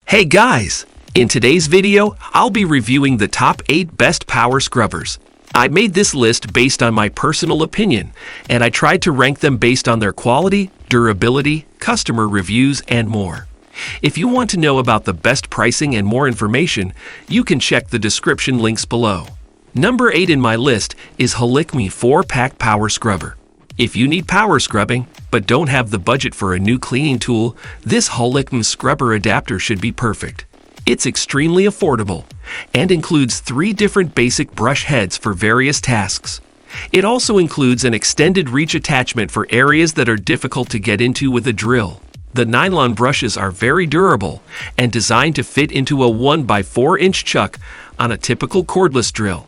Hey guys! In today's video, I'll be reviewing the top 8 best power scrubbers. I made this list based on my personal opinion, and I tried to rank them based on their quality, durability, customer reviews, and more. If you want to know about the best pricing and more information, you can check the description links below. Number 8 in my list is Holikme 4-Pack Power Scrubber. If you need power scrubbing, but don't have the budget for a new cleaning tool, this Holikme scrubber adapter should be perfect. It's extremely affordable and includes 3 different basic brush heads for various tasks. It also includes an extended reach attachment for areas that are difficult to get into with a drill. The nylon brushes are very durable and designed to fit into a 1x4-inch chuck on a typical cordless drill.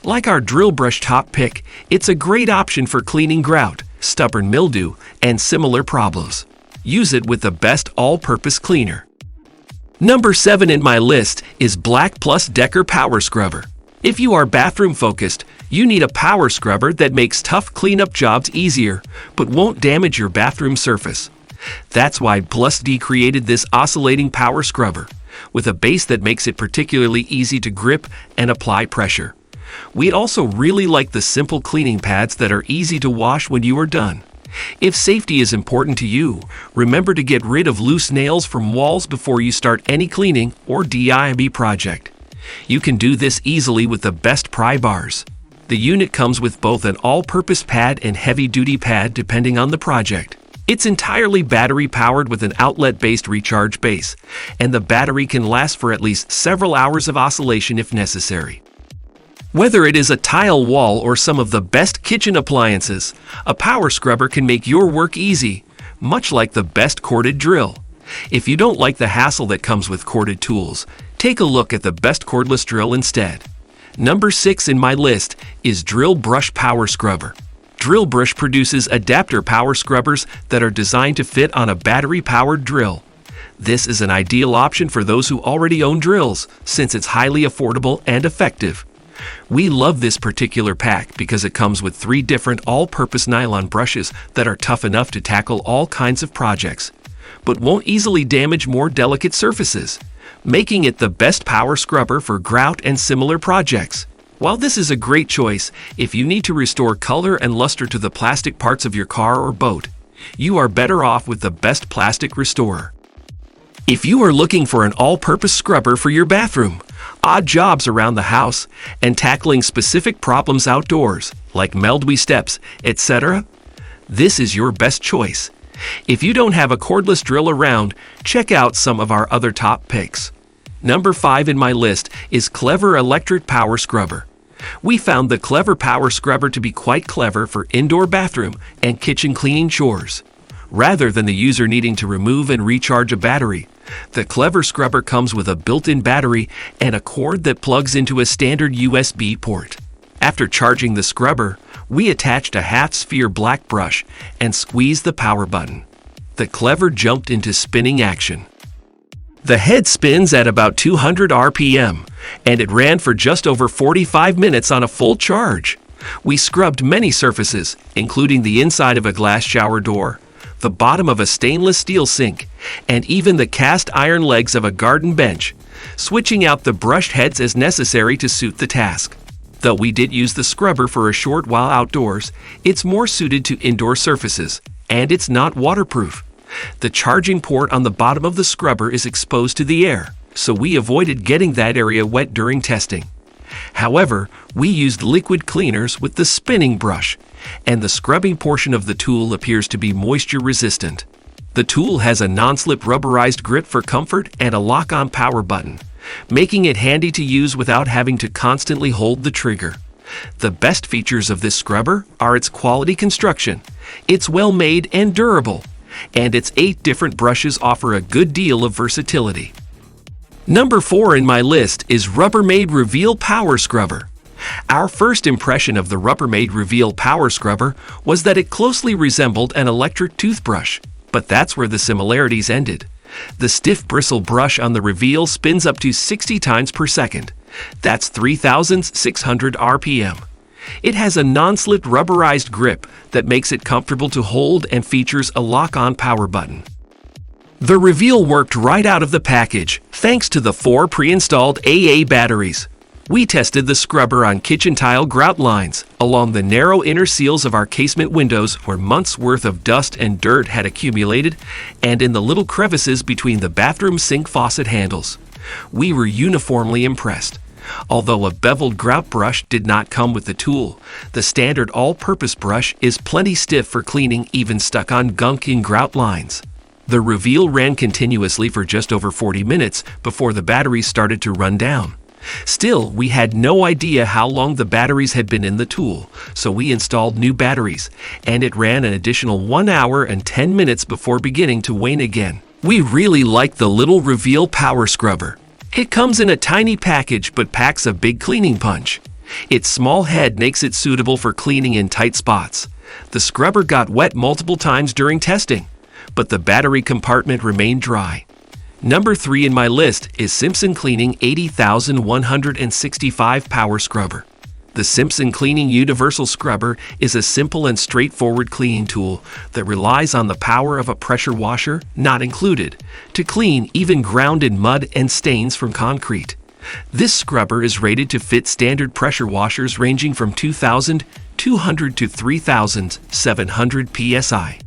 Like our Drillbrush top pick, it's a great option for cleaning grout, stubborn mildew, and similar problems. Use it with the best all-purpose cleaner. Number 7 in my list is Black+Decker Power Scrubber. If you are bathroom focused, you need a power scrubber that makes tough cleanup jobs easier, but won't damage your bathroom surface. That's why Black+Decker created this oscillating power scrubber, with a base that makes it particularly easy to grip and apply pressure. We'd also really like the simple cleaning pads that are easy to wash when you are done. If safety is important to you, remember to get rid of loose nails from walls before you start any cleaning or DIY project. You can do this easily with the best pry bars. The unit comes with both an all-purpose pad and heavy-duty pad depending on the project. It's entirely battery-powered with an outlet-based recharge base, and the battery can last for at least several hours of oscillation if necessary. Whether it is a tile wall or some of the best kitchen appliances, a power scrubber can make your work easy, much like the best corded drill. If you don't like the hassle that comes with corded tools, take a look at the best cordless drill instead. Number 6 in my list is Drillbrush Power Scrubber. Drillbrush produces adapter power scrubbers that are designed to fit on a battery-powered drill. This is an ideal option for those who already own drills, since it's highly affordable and effective. We love this particular pack because it comes with 3 different all-purpose nylon brushes that are tough enough to tackle all kinds of projects, but won't easily damage more delicate surfaces, making it the best power scrubber for grout and similar projects. While this is a great choice if you need to restore color and luster to the plastic parts of your car or boat, you are better off with the best plastic restorer. If you are looking for an all-purpose scrubber for your bathroom, odd jobs around the house, and tackling specific problems outdoors, like mildewy steps, etc., this is your best choice. If you don't have a cordless drill around, check out some of our other top picks. Number 5 in my list is Klever Electric Power Scrubber. We found the Klever Power Scrubber to be quite clever for indoor bathroom and kitchen cleaning chores. Rather than the user needing to remove and recharge a battery, the Klever scrubber comes with a built-in battery and a cord that plugs into a standard USB port. After charging the scrubber, we attached a half-sphere black brush and squeezed the power button. The Klever jumped into spinning action. The head spins at about 200 RPM, and it ran for just over 45 minutes on a full charge. We scrubbed many surfaces, including the inside of a glass shower door, the bottom of a stainless steel sink, and even the cast iron legs of a garden bench, switching out the brushed heads as necessary to suit the task. Though we did use the scrubber for a short while outdoors, it's more suited to indoor surfaces, and it's not waterproof. The charging port on the bottom of the scrubber is exposed to the air, so we avoided getting that area wet during testing. However, we used liquid cleaners with the spinning brush, and the scrubbing portion of the tool appears to be moisture resistant. The tool has a non-slip rubberized grip for comfort and a lock-on power button, making it handy to use without having to constantly hold the trigger. The best features of this scrubber are its quality construction. It's well made and durable, and its 8 different brushes offer a good deal of versatility. Number 4 in my list is Rubbermaid Reveal Power Scrubber. Our first impression of the Rubbermaid Reveal Power Scrubber was that it closely resembled an electric toothbrush, but that's where the similarities ended. The stiff bristle brush on the Reveal spins up to 60 times per second. That's 3,600 RPM. It has a non-slip rubberized grip that makes it comfortable to hold and features a lock-on power button. The reveal worked right out of the package, thanks to the 4 pre-installed AA batteries. We tested the scrubber on kitchen tile grout lines, along the narrow inner seals of our casement windows where months' worth of dust and dirt had accumulated, and in the little crevices between the bathroom sink faucet handles. We were uniformly impressed. Although a beveled grout brush did not come with the tool, the standard all-purpose brush is plenty stiff for cleaning even stuck on gunk in grout lines. The reveal ran continuously for just over 40 minutes before the batteries started to run down. Still, we had no idea how long the batteries had been in the tool, so we installed new batteries, and it ran an additional 1 hour and 10 minutes before beginning to wane again. We really like the little reveal power scrubber. It comes in a tiny package but packs a big cleaning punch. Its small head makes it suitable for cleaning in tight spots. The scrubber got wet multiple times during testing, but the battery compartment remained dry. Number 3 in my list is Simpson Cleaning 80165 Power Scrubber. The Simpson Cleaning Universal Scrubber is a simple and straightforward cleaning tool that relies on the power of a pressure washer, not included, to clean even grounded mud and stains from concrete. This scrubber is rated to fit standard pressure washers ranging from 2,200 to 3,700 psi.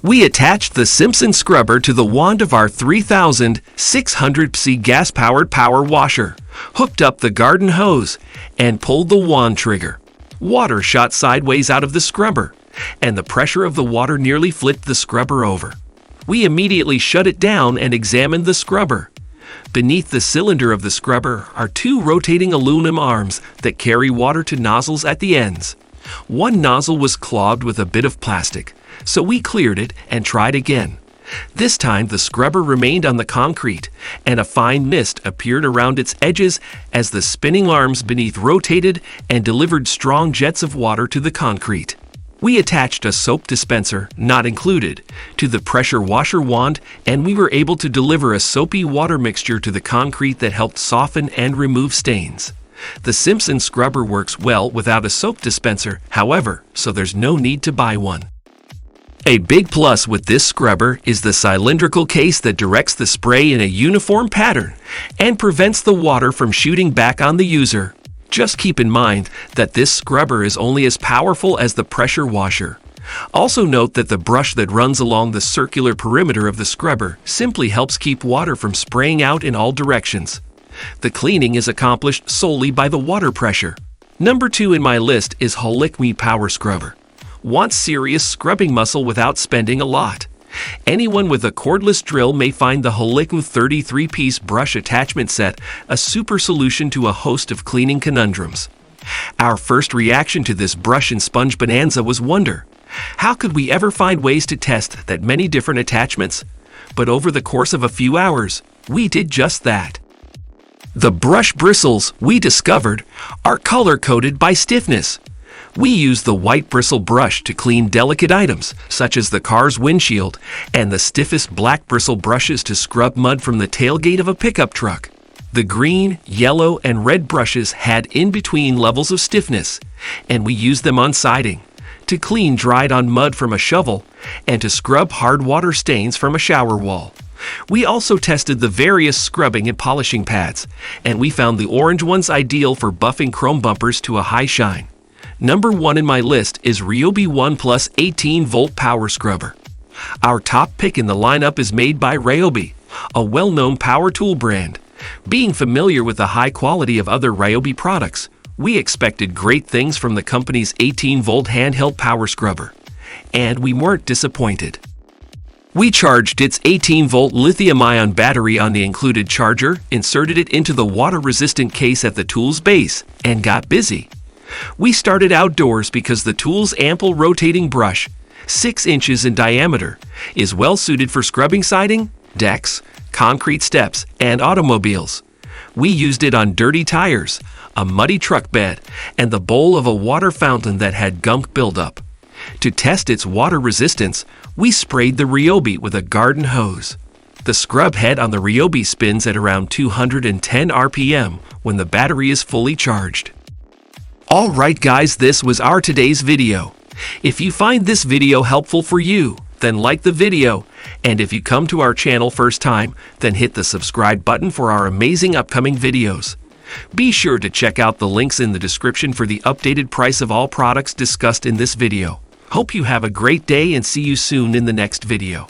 We attached the Simpson scrubber to the wand of our 3,600 psi gas-powered power washer, hooked up the garden hose, and pulled the wand trigger. Water shot sideways out of the scrubber, and the pressure of the water nearly flipped the scrubber over. We immediately shut it down and examined the scrubber. Beneath the cylinder of the scrubber are 2 rotating aluminum arms that carry water to nozzles at the ends. One nozzle was clogged with a bit of plastic, so we cleared it and tried again. This time the scrubber remained on the concrete, and a fine mist appeared around its edges as the spinning arms beneath rotated and delivered strong jets of water to the concrete. We attached a soap dispenser, not included, to the pressure washer wand, and we were able to deliver a soapy water mixture to the concrete that helped soften and remove stains. The Simpson scrubber works well without a soap dispenser, however, so there's no need to buy one. A big plus with this scrubber is the cylindrical case that directs the spray in a uniform pattern and prevents the water from shooting back on the user. Just keep in mind that this scrubber is only as powerful as the pressure washer. Also note that the brush that runs along the circular perimeter of the scrubber simply helps keep water from spraying out in all directions. The cleaning is accomplished solely by the water pressure. Number 2 in my list is Holikme Power Scrubber. Want serious scrubbing muscle without spending a lot? Anyone with a cordless drill may find the Holiku 33-piece brush attachment set a super solution to a host of cleaning conundrums. Our first reaction to this brush and sponge bonanza was wonder. How could we ever find ways to test that many different attachments? But over the course of a few hours, we did just that. The brush bristles, we discovered, are color-coded by stiffness. We use the white bristle brush to clean delicate items, such as the car's windshield, and the stiffest black bristle brushes to scrub mud from the tailgate of a pickup truck. The green, yellow, and red brushes had in-between levels of stiffness, and we used them on siding, to clean dried-on mud from a shovel, and to scrub hard water stains from a shower wall. We also tested the various scrubbing and polishing pads, and we found the orange ones ideal for buffing chrome bumpers to a high shine. Number 1 in my list is Ryobi One Plus 18-volt Power Scrubber. Our top pick in the lineup is made by Ryobi, a well-known power tool brand. Being familiar with the high quality of other Ryobi products, we expected great things from the company's 18-volt handheld power scrubber, and we weren't disappointed. We charged its 18-volt lithium-ion battery on the included charger, inserted it into the water-resistant case at the tool's base, and got busy. We started outdoors because the tool's ample rotating brush, 6 inches in diameter, is well suited for scrubbing siding, decks, concrete steps, and automobiles. We used it on dirty tires, a muddy truck bed, and the bowl of a water fountain that had gunk buildup. To test its water resistance, we sprayed the Ryobi with a garden hose. The scrub head on the Ryobi spins at around 210 RPM when the battery is fully charged. Alright guys, this was our today's video. If you find this video helpful for you, then like the video And if you come to our channel first time, then hit the subscribe button for our amazing upcoming videos. Be sure to check out the links in the description for the updated price of all products discussed in this video. Hope you have a great day and see you soon in the next video.